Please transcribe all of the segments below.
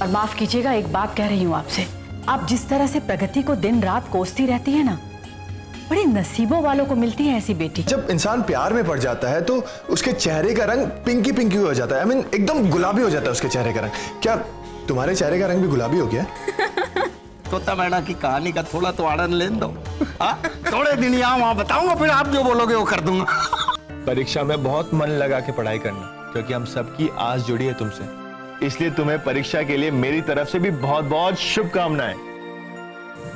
और माफ कीजिएगा, एक बात कह रही हूँ आपसे, आप जिस तरह से प्रगति को दिन रात कोसती रहती है ना, बड़े नसीबों वालों को मिलती है ऐसी बेटी। जब इंसान प्यार में पड़ जाता है तो उसके चेहरे का रंग पिंकी पिंकी हो जाता है। एकदम गुलाबी हो जाता है उसके चेहरे का रंग। क्या तुम्हारे चेहरे का रंग भी गुलाबी हो गया? तोता मैना की कहानी का थोड़ा तो आनंद लेने दो। थोड़े दिन यहाँ वहाँ बताऊंगा, फिर आप जो बोलोगे वो कर दूंगा। परीक्षा में बहुत मन लगा के पढ़ाई करना, क्योंकि हम सबकी आस जुड़ी है तुमसे। इसलिए तुम्हें परीक्षा के लिए मेरी तरफ से भी बहुत बहुत शुभकामनाएं।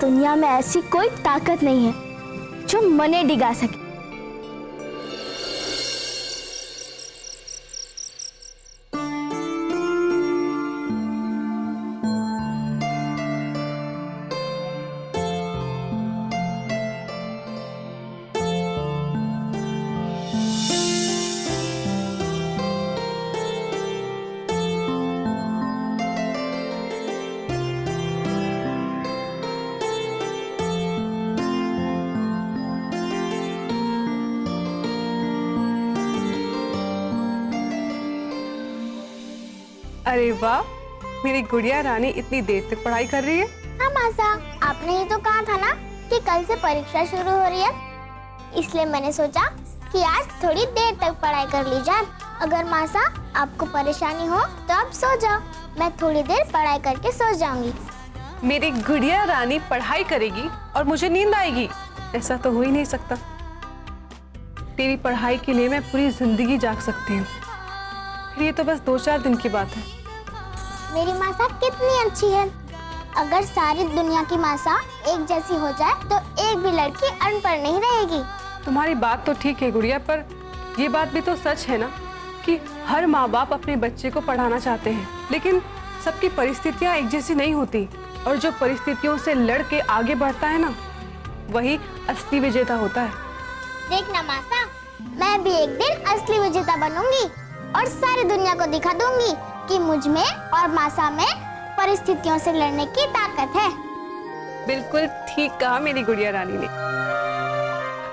दुनिया में ऐसी कोई ताकत नहीं है जो मने डिगा सके। अरे वाह, मेरी गुड़िया रानी इतनी देर तक पढ़ाई कर रही है। हाँ मासा, आपने ही तो कहा था ना कि कल से परीक्षा शुरू हो रही है, इसलिए मैंने सोचा कि आज थोड़ी देर तक पढ़ाई कर ली जाए। अगर मासा आपको परेशानी हो तो आप सो जाओ, मैं थोड़ी देर पढ़ाई करके सो जाऊंगी। मेरी गुड़िया रानी पढ़ाई करेगी और मुझे नींद आएगी? ऐसा तो हो ही नहीं सकता। तेरी पढ़ाई के लिए मैं पूरी जिंदगी जाग सकती हूँ, ये तो बस 2-4 दिन की बात है। मेरी मासा कितनी अच्छी है। अगर सारी दुनिया की मासा एक जैसी हो जाए तो एक भी लड़की अनपढ़ नहीं रहेगी। तुम्हारी बात तो ठीक है गुड़िया, पर ये बात भी तो सच है ना कि हर माँ बाप अपने बच्चे को पढ़ाना चाहते हैं, लेकिन सबकी परिस्थितियाँ एक जैसी नहीं होती, और जो परिस्थितियों से लड़ के आगे बढ़ता है ना, वही असली विजेता होता है। देखना मासा, मैं भी एक दिन असली विजेता बनूंगी और सारी दुनिया को दिखा दूंगी कि मुझ में और मासा में परिस्थितियों से लड़ने की ताकत है। बिल्कुल ठीक कहा मेरी गुड़िया रानी ने।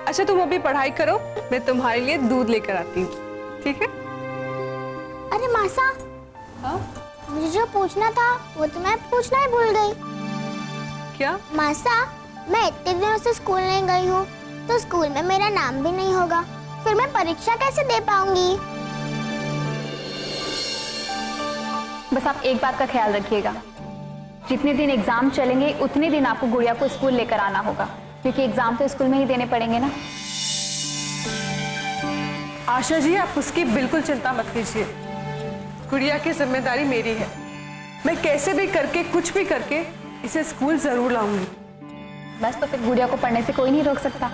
अच्छा तुम अभी पढ़ाई करो, मैं तुम्हारे लिए दूध लेकर आती हूँ, ठीक है? अरे मासा, हाँ? मुझे जो पूछना था वो तो मैं पूछना ही भूल गई। क्या? मासा, मैं इतने दिनों से स्कूल नहीं गई हूँ, तो स्कूल में मेरा नाम भी नहीं होगा, फिर मैं परीक्षा कैसे दे पाऊंगी? बस आप एक बात का ख्याल रखिएगा, जितने दिन एग्जाम चलेंगे उतने दिन आपको गुड़िया को स्कूल लेकर आना होगा, क्योंकि एग्जाम तो स्कूल में ही देने पड़ेंगे ना। आशा जी, आप उसकी बिल्कुल चिंता मत कीजिए, गुड़िया की जिम्मेदारी मेरी है। मैं कैसे भी करके, कुछ भी करके इसे स्कूल जरूर लाऊंगी। बस तो फिर गुड़िया को पढ़ने से कोई नहीं रोक सकता।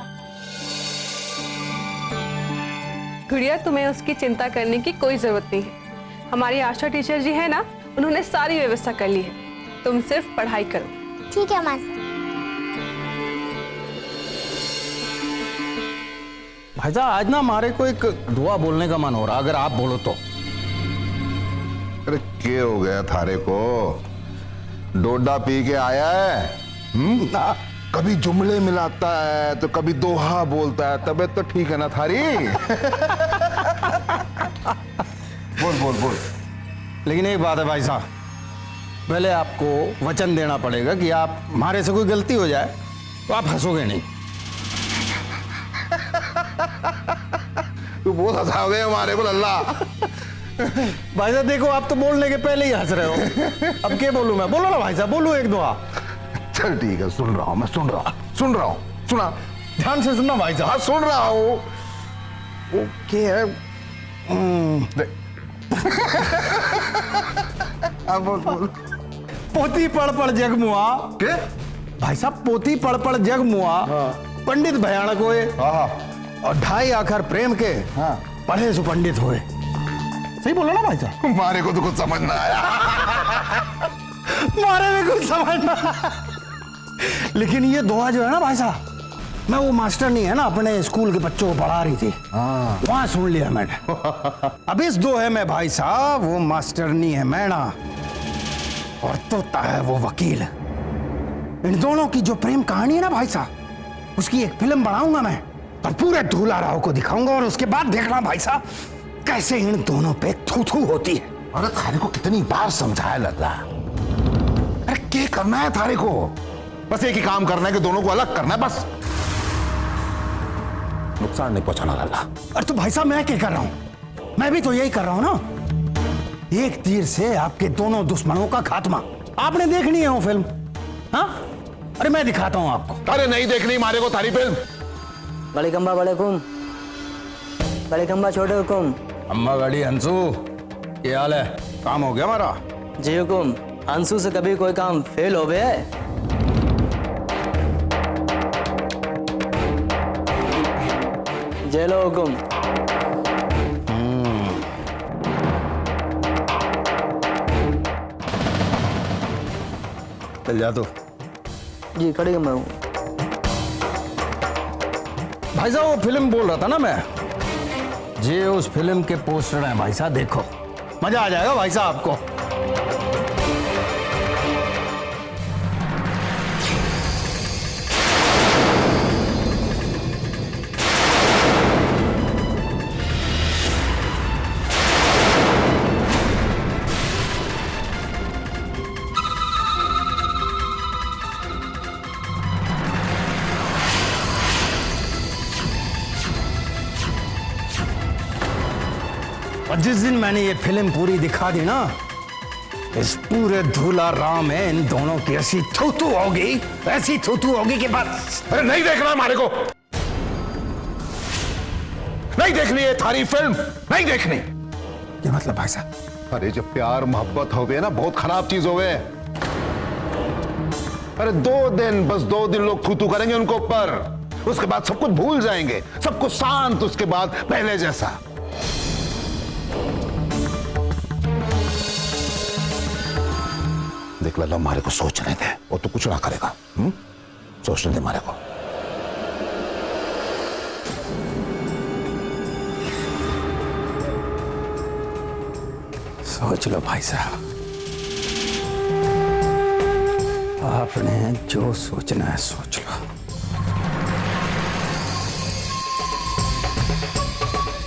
गुड़िया, तुम्हें उसकी चिंता करने की कोई जरूरत नहीं है। हमारी आशा टीचर जी है ना, उन्होंने सारी व्यवस्था कर ली है, तुम सिर्फ पढ़ाई करो। ठीक है मासा। भाई साहब, आज ना हमारे को एक दुआ बोलने का मन हो रहा, अगर आप बोलो तो। अरे क्या हो गया थारे को? डोडा पी के आया है? कभी जुमले मिलाता है तो कभी दोहा बोलता है। तबीयत तो ठीक है ना थारी? बोल बोल बोल। लेकिन एक बात है भाई साहब, पहले आपको वचन देना पड़ेगा कि आप हमारे से कोई गलती हो जाए तो आप हंसोगे नहीं। तू बहुत हंसाओगे हमारे को लल्ला। भाई साहब देखो, आप तो बोलने के पहले ही हंस रहे हो। अब क्या बोलूं मैं? बोलो ना भाई साहब, बोलो एक दुआ। चल ठीक है, सुन रहा हूं, मैं सुन रहा हूं। सुना ध्यान से सुनना भाई साहब। हाँ सुन रहा हूं। ओके है। अब बोल। पोती पढ़ पढ़ जग मुआ। क्या भाई साहब, पोती पढ़ पढ़ जग मुआ, पंडित भयानक होए, और 2.5 आखर प्रेम के पढ़े सो पंडित होए। सही बोला ना भाई साहब? हमारे को तो कुछ समझ ना आया। मारे में कुछ समझ ना। लेकिन ये दुआ जो है ना भाई साहब, मैं वो मास्टर नहीं है ना, अपने स्कूल के बच्चों को पढ़ा रही थी, वहां सुन लिया मैंने। अब इस दोहे में भाई साहब, वो मास्टर नहीं है मैना और तोता है वो वकील। इन दोनों की जो प्रेम कहानी है ना भाई साहब, उसकी एक फिल्म बनाऊंगा मैं और पूरे धूला राव को दिखाऊंगा, और उसके बाद देखना भाई साहब कैसे इन दोनों पे थू थू होती है। अरे थारे को कितनी बार समझाया लल्ला, अरे क्या करना है थारे को? बस एक ही काम करना है कि दोनों को अलग करना है, बस नुकसान नहीं पहुंचाना लल्ला। अरे तो भाई साहब मैं क्या कर रहा हूं? मैं भी तो यही कर रहा हूं ना। एक तीर से आपके दोनों दुश्मनों का खात्मा। आपने देखनी है वो फिल्म? हाँ, अरे मैं दिखाता हूं आपको। अरे नहीं देखनी मारे को थारी फिल्म। बड़े खंबा बड़े हुकुम, बड़े खंबा छोटे हुकुम। अम्मा गाड़ी अंशु, क्या हाल है? काम हो गया हमारा? जी हुकुम। अंशु से कभी कोई काम फेल हो गया है? जय लो हुकुम। चल जा तू। जी खड़ी हूं मैं हूं। भाई साहब वो फिल्म बोल रहा था ना मैं, ये उस फिल्म के पोस्टर हैं भाई साहब, देखो मजा आ जाएगा भाई साहब आपको। और जिस दिन मैंने ये फिल्म पूरी दिखा दी ना, इस पूरे धूला राम में इन दोनों की ऐसी थूथू होगी, ऐसी थूथू होगी कि बस। अरे नहीं देखना हमारे को, नहीं देखनी है थारी फिल्म, नहीं देखनी। ये मतलब भाई साहब? अरे जब प्यार मोहब्बत हो गए ना, बहुत खराब चीज हो गए। अरे 2 दिन, बस 2 दिन लोग थू करेंगे उनको ऊपर, उसके बाद सब कुछ भूल जाएंगे, सब कुछ शांत, उसके बाद पहले जैसा। देख लल्ला, हमारे को सोचने दे, वो तो कुछ ना करेगा। सोचने दे हमारे को। सोच लो भाई साहब, आपने जो सोचना है सोच लो।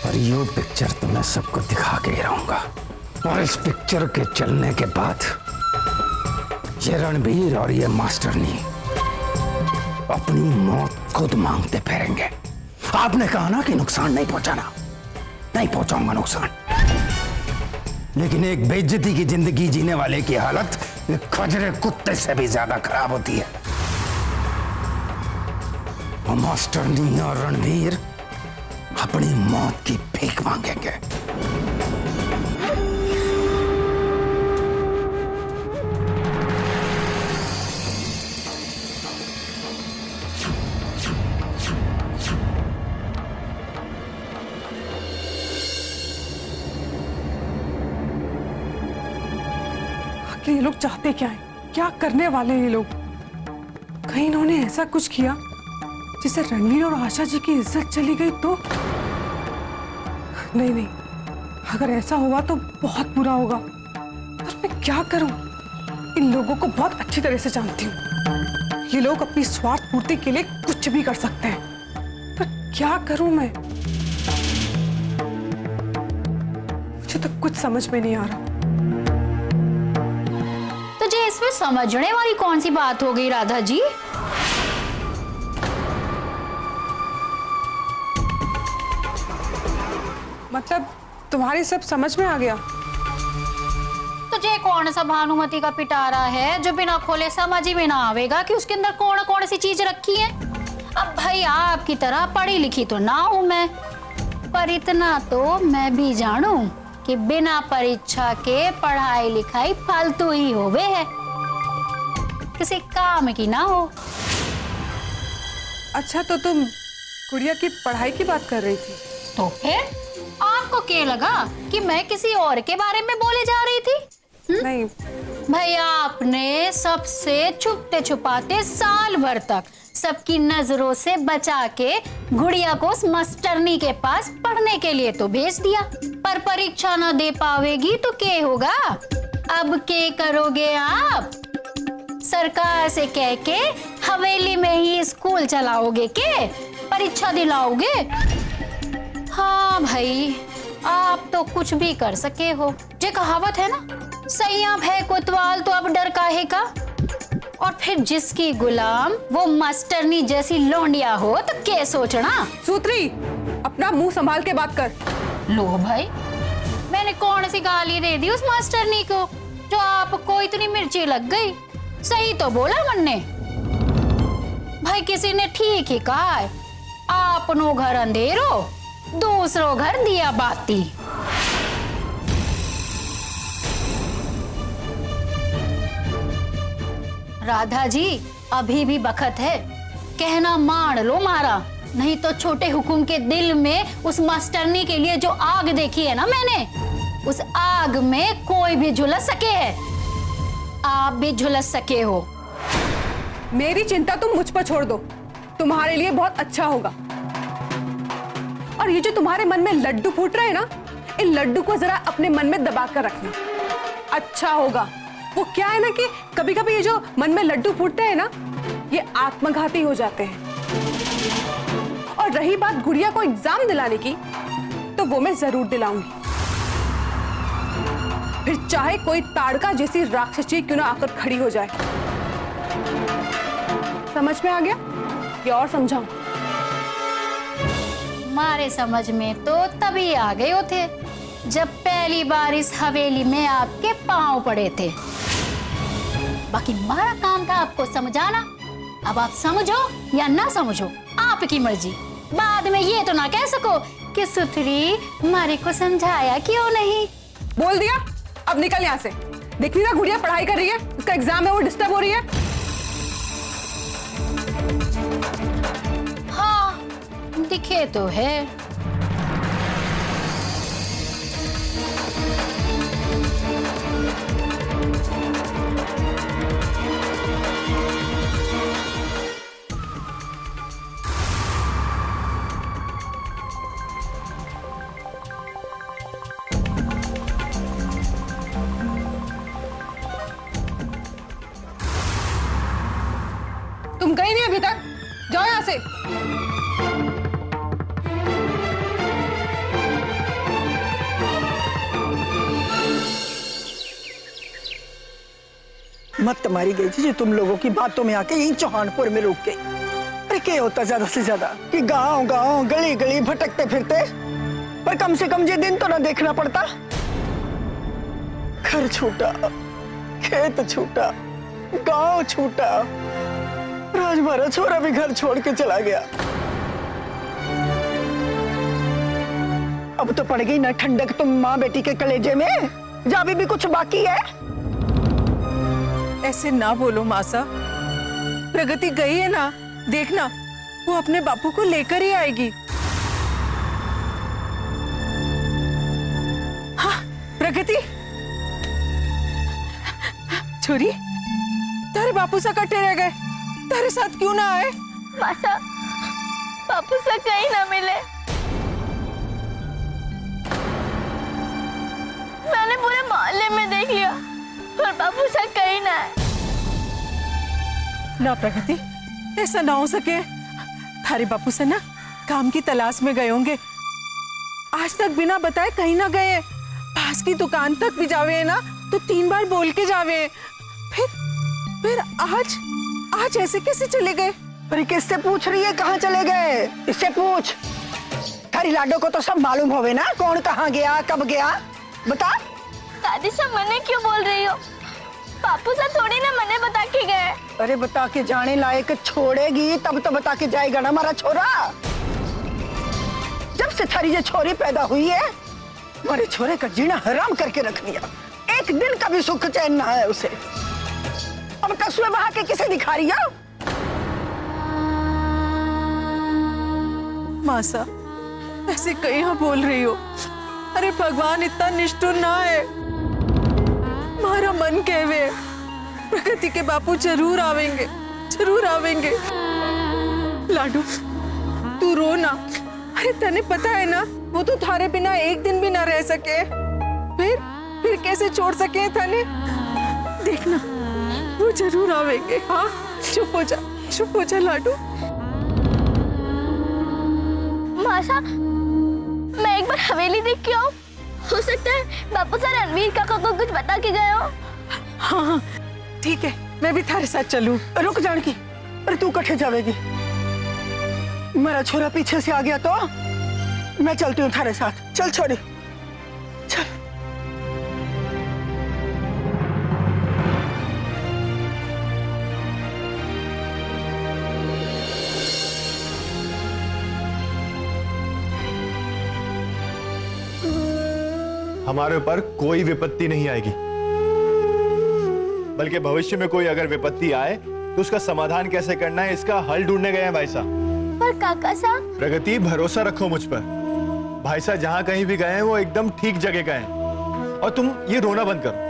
और ये पिक्चर तो मैं सबको दिखा के ही रहूंगा। और इस पिक्चर के चलने के बाद ये रणबीर और ये मास्टरनी अपनी मौत खुद मांगते फिरेंगे। आपने कहा ना कि नुकसान नहीं पहुंचाना, नहीं पहुंचाऊंगा नुकसान, लेकिन एक बेइज्जती की जिंदगी जीने वाले की हालत एक खजरे कुत्ते से भी ज्यादा खराब होती है। और मास्टरनी और रणबीर अपनी मौत की भीख मांगेंगे। कि ये लोग चाहते क्या है, क्या करने वाले हैं ये लोग? कहीं इन्होंने ऐसा कुछ किया जिससे रणवीर और आशा जी की इज्जत चली गई तो? नहीं नहीं, अगर ऐसा हुआ तो बहुत बुरा होगा। पर मैं क्या करूं? इन लोगों को बहुत अच्छी तरह से जानती हूँ। ये लोग अपनी स्वार्थ पूर्ति के लिए कुछ भी कर सकते हैं, पर क्या करूं मैं? मुझे तो कुछ समझ में नहीं आ रहा। तुझे इसमें समझने वाली कौन सी बात हो गई राधा जी? मतलब तुम्हारी सब समझ में आ गया? तुझे कौन सा भानुमति का पिटारा है जो बिना खोले समझ ही में ना आवेगा कि उसके अंदर कौन कौन सी चीज रखी है? अब भाई आपकी तरह पढ़ी लिखी तो ना हूं मैं, पर इतना तो मैं भी जानू कि बिना परीक्षा के पढ़ाई लिखाई फालतू ही होवे है, किसी काम की ना हो। अच्छा तो तुम गुड़िया की पढ़ाई की बात कर रही थी? तो फिर आपको क्या लगा कि मैं किसी और के बारे में बोले जा रही थी? नहीं भैया, आपने सबसे छुपते छुपाते साल भर तक सबकी नजरों से बचा के गुड़िया को उस मास्टरनी के पास पढ़ने के लिए तो भेज दिया, पर परीक्षा ना दे पावेगी तो क्या होगा? अब क्या करोगे आप? सरकार से कह के हवेली में ही स्कूल चलाओगे के? परीक्षा दिलाओगे? हाँ भाई, आप तो कुछ भी कर सके हो। जे कहावत है ना, सैया भय कोतवाल तो अब डर काहे का। और फिर जिसकी गुलाम वो मास्टरनी जैसी लौंडिया हो तो क्या सोचना। सूत्री, अपना मुंह संभाल के बात कर। लो भाई, मैंने कौन सी गाली दे दी उस मास्टरनी को जो आपको इतनी मिर्ची लग गई। सही तो बोला मन ने भाई, किसी ने ठीक ही कहा है, आपनो घर अंधेरो दूसरो घर दिया बाती। राधा जी, अभी भी बखत है, कहना मान लो मारा, नहीं तो छोटे हुकुम के दिल में उस मास्टरनी के लिए जो आग देखी है ना मैंने, उस आग में कोई भी झुलस सके है, आप भी झुलस सके हो। मेरी चिंता तुम मुझ पर छोड़ दो, तुम्हारे लिए बहुत अच्छा होगा। और ये जो तुम्हारे मन में लड्डू फूट रहे हैं ना, इन लड्डू को जरा अपने मन में दबा कर रखना, अच्छा होगा। वो क्या है ना कि कभी कभी ये जो मन में लड्डू फूटते हैं ना, ये आत्मघाती हो जाते हैं। और रही बात गुड़िया को एग्जाम दिलाने की, तो वो मैं जरूर दिलाऊंगी, फिर चाहे कोई ताड़का जैसी राक्षसी क्यों ना आकर खड़ी हो जाए। समझ में आ गया या और समझाऊं? हमारे समझ में तो तभी आ गए हो थे जब पहली बार इस हवेली में आपके पांव पड़े थे। बाकी हमारा काम था आपको समझाना। अब आप समझो या ना समझो, आपकी मर्जी। बाद में ये तो ना कह सको कि सुथरी हमारे को समझाया क्यों नहीं। बोल दिया, अब निकल यहाँ से। देख रही ना गुड़िया पढ़ाई कर रही है, उसका एग्जाम है, वो डिस्टर्ब हो रही है। हाँ, दिखे तो है। तुम गई नहीं अभी तक, जाओ यहाँ से। मत मारी गई थी तुम लोगों की बातों में आके यहीं चौहानपुर में रुक गई। अरे क्या होता ज्यादा से ज्यादा कि गांव गांव गली गली भटकते फिरते, पर कम से कम ये दिन तो ना देखना पड़ता। घर छूटा, खेत छूटा, गांव छूटा, आज हमारा छोरा भी घर छोड़ के चला गया। अब तो पड़ गई ना ठंडक तुम माँ बेटी के कलेजे में, जब अभी भी कुछ बाकी है। ऐसे ना बोलो मासा, प्रगति गई है ना, देखना वो अपने बापू को लेकर ही आएगी। हाँ प्रगति, छोरी तेरे बापू से कटे रह गए, तेरे साथ क्यों ना आए? मासा, बापू से कहीं ना मिले। मैंने पूरे मोहल्ले में देख लिया और बापू से कहीं ना है। ना प्रगति, ऐसा ना हो सके। थारे बापू से ना काम की तलाश में गए होंगे, आज तक बिना बताए कहीं ना गए। पास की दुकान तक भी जावे है ना तो 3 बार बोल के जावे, फिर आज ऐसे कैसे चले गए? अरे किससे पूछ रही है कहाँ चले गए? इससे पूछ। थारी लाडो को तो सब मालूम होवे ना, कौन कहाँ गया कब गया, बता। दादी से मने क्यों बोल रही हो? बापू से थोड़ी ना मने बता के गए। अरे बता के जाने लायक छोड़ेगी तब तो बता के जाएगा ना हमारा छोरा। जब से थारी ये छोरी पैदा हुई है, हमारे छोरे का जीना हराम करके रख दिया। एक दिन का भी सुख चैन ना है उसे। अब कसूए बहा के किसे दिखा रही हो? मासा, ऐसे कहीं बोल रही हो? अरे भगवान इतना निष्ठुर ना है। हमारा मन कहवे प्रगति के बापू जरूर आवेंगे, जरूर आवेंगे। लाडू तू रो ना। अरे तने पता है ना, वो तो थारे बिना एक दिन भी ना रह सके, फिर कैसे छोड़ सके तने? देखना वो जरूर आवेंगे। हाँ चुप हो जा लाडू। मासा, मैं एक बार हवेली देख के आऊं। हो सकता है बापू सर रणवीर काका को कुछ बता के गए हो। हाँ हाँ ठीक है, मैं भी थारे साथ चलूं। रुक जानकी, अरे तू कठे जावेगी? मेरा छोरा पीछे से आ गया तो मैं चलती हूँ थारे साथ। चल छोरी चल। हमारे ऊपर कोई विपत्ति नहीं आएगी, बल्कि भविष्य में कोई अगर विपत्ति आए तो उसका समाधान कैसे करना है इसका हल ढूंढने गए हैं भाई साहब। पर काका साहब। प्रगति, भरोसा रखो मुझ पर। भाई साहब जहां कहीं भी गए हैं वो एकदम ठीक जगह गए हैं, और तुम ये रोना बंद करो।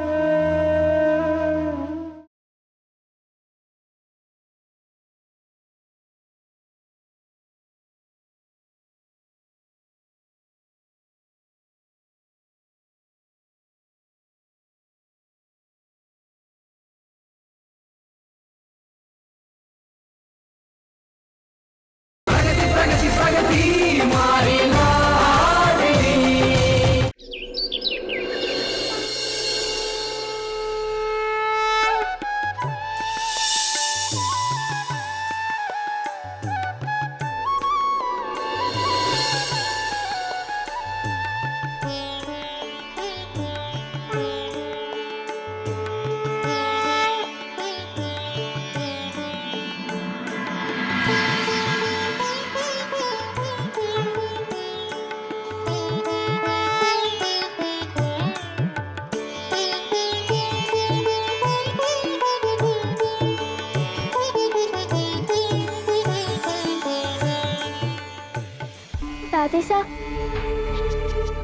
दादी साहब।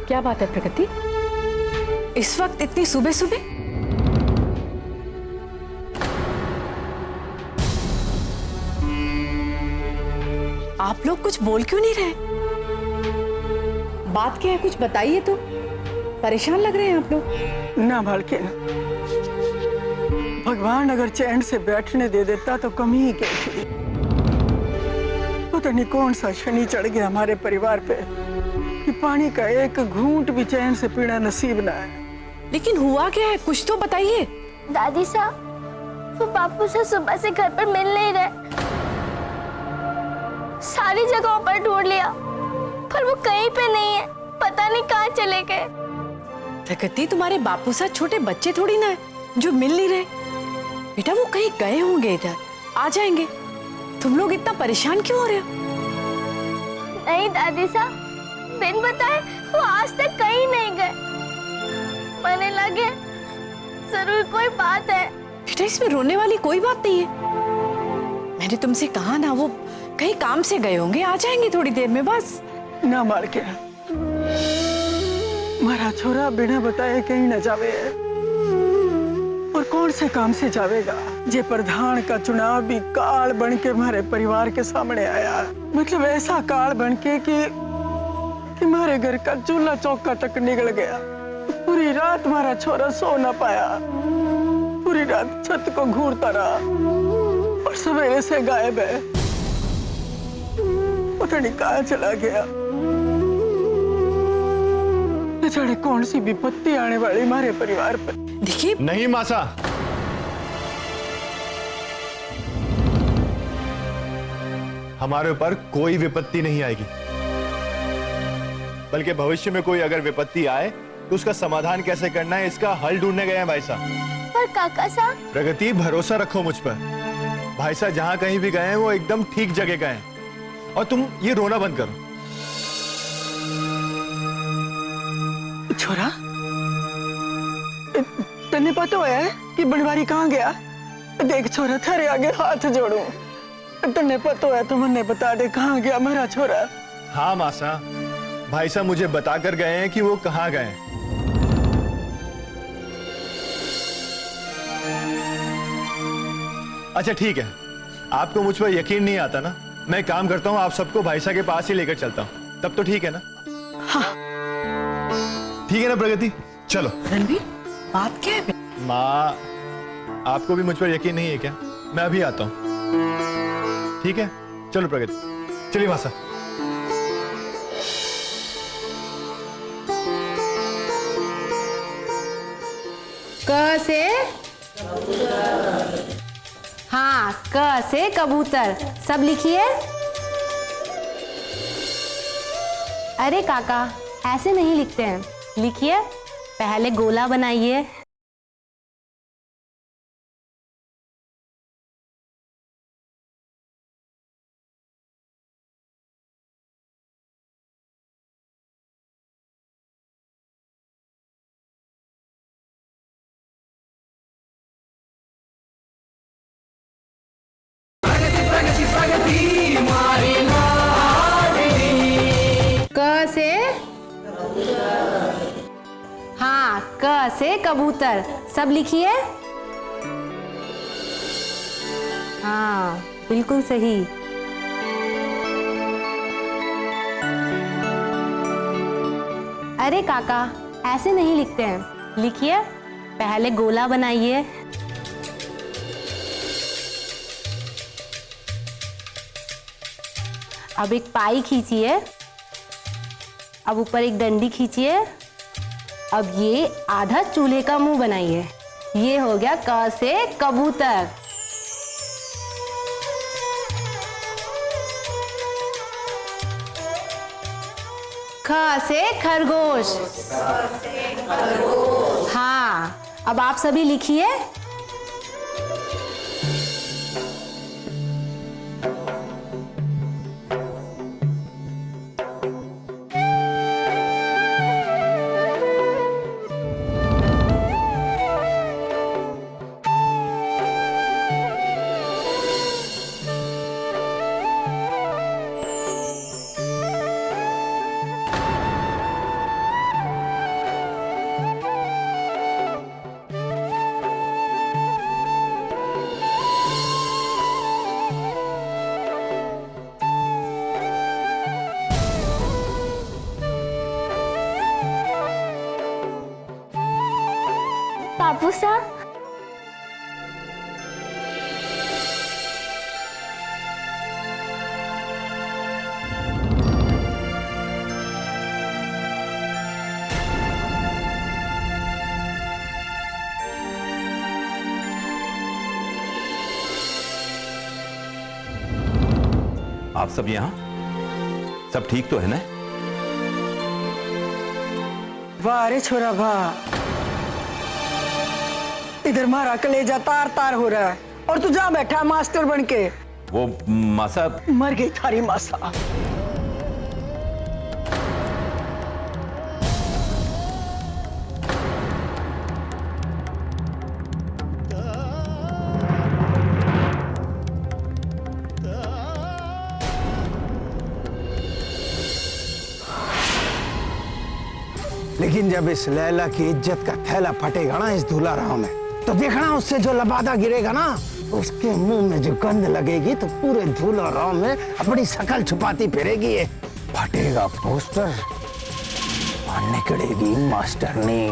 क्या बात है प्रगति, इस वक्त इतनी सुबह सुबह? आप लोग कुछ बोल क्यों नहीं रहे? बात क्या है, कुछ बताइए तो। परेशान लग रहे हैं आप लोग। ना मालकिन, भगवान अगर चैन से बैठने दे देता तो कमी ही क्या थी। पता नहीं कौन सा शनि चढ़ गया हमारे परिवार पे कि पानी का एक घूंट भी चैन से पीना नसीब ना है। लेकिन हुआ क्या है, कुछ तो बताइए। दादी साहब, वो बापू से सुबह से घर पर मिल नहीं रहे। सारी जगहों पर ढूंढ लिया पर वो कहीं पे नहीं है। पता नहीं कहाँ चले गए। प्रगति, तुम्हारे बापू साथ छोटे बच्चे थोड़ी ना है जो मिल नहीं रहे। बेटा वो कहीं गए होंगे, इधर आ जाएंगे। तुम लोग इतना परेशान क्यों हो रहे हो? नहीं दादी साहब, बिन बताए वो आज तक कहीं नहीं गए। मने लगे जरूर कोई बात है। बेटा इसमें रोने वाली कोई बात नहीं है। मैंने तुमसे कहा ना, वो कहीं काम से गए होंगे, आ जाएंगे थोड़ी देर में बस। ना मालकिन, मारा छोरा बिना बताए कहीं न जावे। और कौन से काम से जावेगा? जे प्रधान का चुनाव भी काल बन के हमारे परिवार के सामने आया। मतलब ऐसा काल बन के कि हमारे घर का चूल्हा चौका तक निकल गया। पूरी रात हमारा छोरा सो न पाया। पूरी रात छत को घूरता रहा और सवेरे से गायब है। पता नहीं कहाँ चला गया। न जाने कौन सी विपत्ति आने वाली हमारे परिवार पर। देखिए, नहीं मासा, हमारे ऊपर कोई विपत्ति नहीं आएगी, बल्कि भविष्य में कोई अगर विपत्ति आए तो उसका समाधान कैसे करना है इसका हल ढूंढने गए हैं भाई साहब। पर काका साहब। प्रगति, भरोसा रखो मुझ पर। भाई साहब जहां कहीं भी गए हैं वो एकदम ठीक जगह गए हैं, और तुम ये रोना बंद करो। छोरा, तन्ने पता है कि बनवारी कहाँ गया? देख छोरा, थारे आगे हाथ जोड़ू। तन्ने पता है तो मन्ने बता दे कहाँ गया मेरा छोरा। हाँ मासा, भाई साहब मुझे बताकर गए हैं कि वो कहाँ गए हैं। अच्छा ठीक है, आपको मुझ पर यकीन नहीं आता ना, मैं काम करता हूँ, आप सबको भाई साहब के पास ही लेकर चलता हूँ, तब तो ठीक है ना? हाँ ठीक है ना प्रगति? चलो। रणवीर, बात क्या है? माँ, आपको भी मुझ पर यकीन नहीं है क्या? मैं अभी आता हूँ। ठीक है, चलो प्रगति, चलिए मासा। क से हाँ, क से कबूतर, सब लिखिए। अरे काका, ऐसे नहीं लिखते हैं, लिखिए। पहले गोला बनाइए, क से हाँ, क से कबूतर, सब लिखिए। हाँ, बिल्कुल सही। अरे काका, ऐसे नहीं लिखते हैं, लिखिए। पहले गोला बनाइए, अब एक पाई खींचिए, अब ऊपर एक डंडी खींचिए, अब ये आधा चूल्हे का मुंह बनाइए। ये हो गया क से कबूतर। ख से खरगोश। हाँ, अब आप सभी लिखिए। बापू साहब, आप सब यहाँ सब ठीक तो है ना? वाह रे छोरा वाह, इधर मारा कलेजा तार तार हो रहा है और तू जा बैठा मास्टर बन के। वो मासा मर गई थारी मासा। लेकिन जब इस लैला की इज्जत का थैला फटेगा ना इस धुलाराव में, तो देखना उससे जो लबादा गिरेगा ना, उसके मुंह में जो गंध लगेगी तो पूरे धुलाराव में अपनी शकल छुपाती फिरेगी। ये फटेगा पोस्टर और निकलेगी मास्टरनी।